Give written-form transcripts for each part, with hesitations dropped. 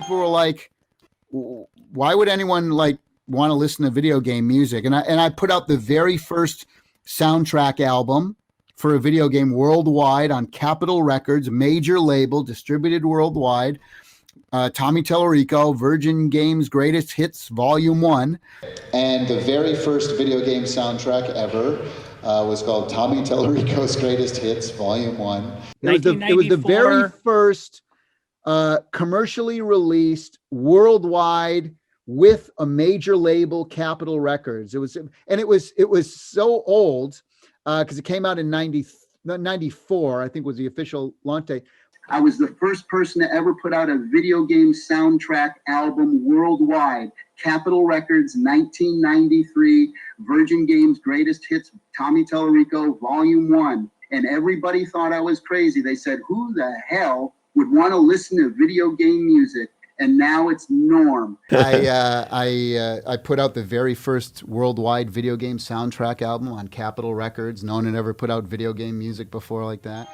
people were like, why would anyone like want to listen to video game music? And I put out the very first soundtrack album for a video game worldwide on Capitol Records, major label, distributed worldwide. Tommy Tallarico, Virgin Games Greatest Hits, Volume 1. And the very first video game soundtrack ever was called Tommy Tallarico's Greatest Hits, Volume 1. It was the very first commercially released worldwide with a major label, Capitol Records. It was so old because it came out in 94, I think was the official launch date. I was the first person to ever put out a video game soundtrack album worldwide. Capitol Records, 1993, Virgin Games Greatest Hits, Tommy Tallarico, Volume 1. And everybody thought I was crazy. They said, who the hell would want to listen to video game music? And now it's norm. I put out the very first worldwide video game soundtrack album on Capitol Records. No one had ever put out video game music before like that.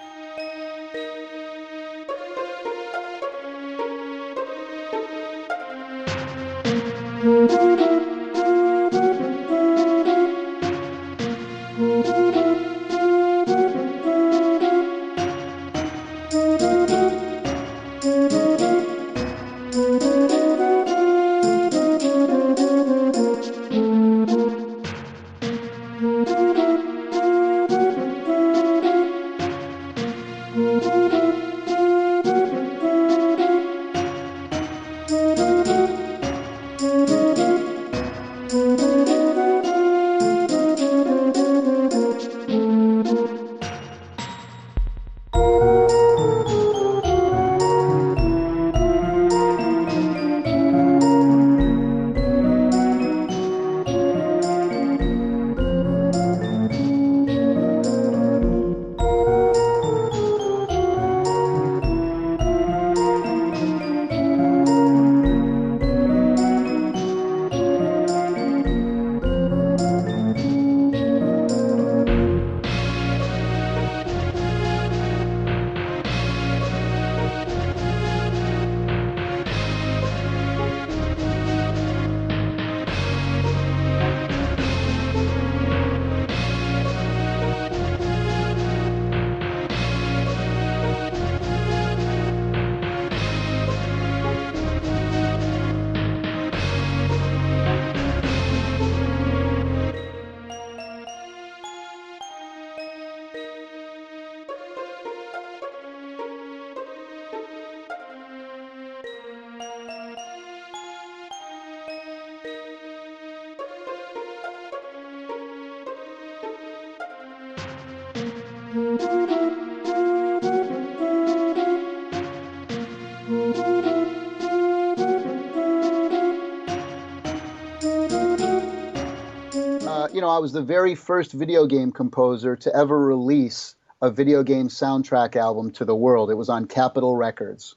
I was the very first video game composer to ever release a video game soundtrack album to the world. It was on Capitol Records.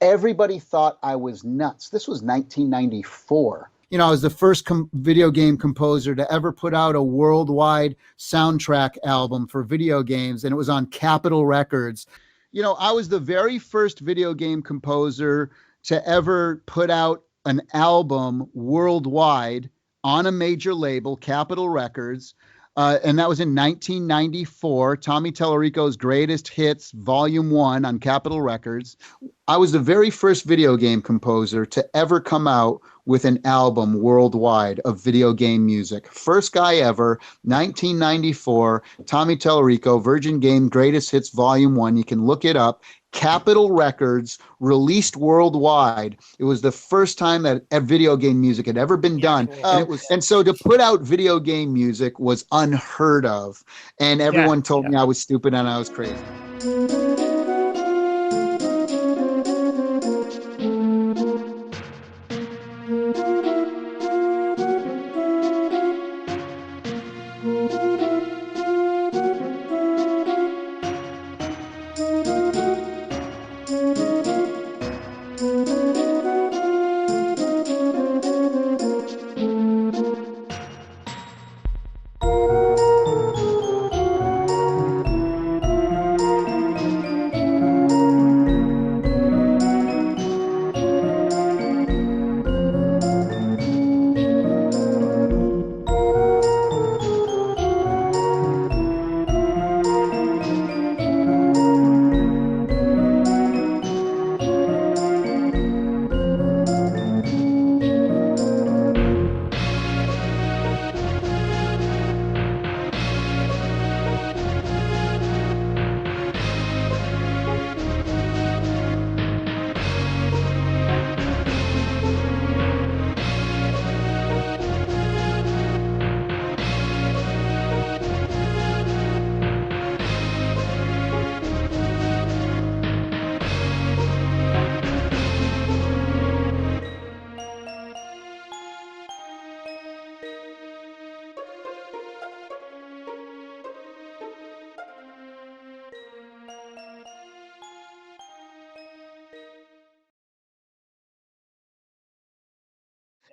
Everybody thought I was nuts. This was 1994. I was the first video game composer to ever put out a worldwide soundtrack album for video games, and it was on Capitol Records. I was the very first video game composer to ever put out an album worldwide on a major label, Capitol Records, and that was in 1994, Tommy Tallarico's Greatest Hits, Volume 1 on Capitol Records. I was the very first video game composer to ever come out with an album worldwide of video game music. First guy ever, 1994, Tommy Tallarico, Virgin Game Greatest Hits, Volume 1. You can look it up. Capitol Records, released worldwide. It was the first time that video game music had ever been done. And so to put out video game music was unheard of. And everyone told me I was stupid and I was crazy.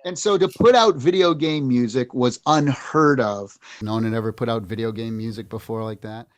And so to put out video game music was unheard of. No one had ever put out video game music before like that.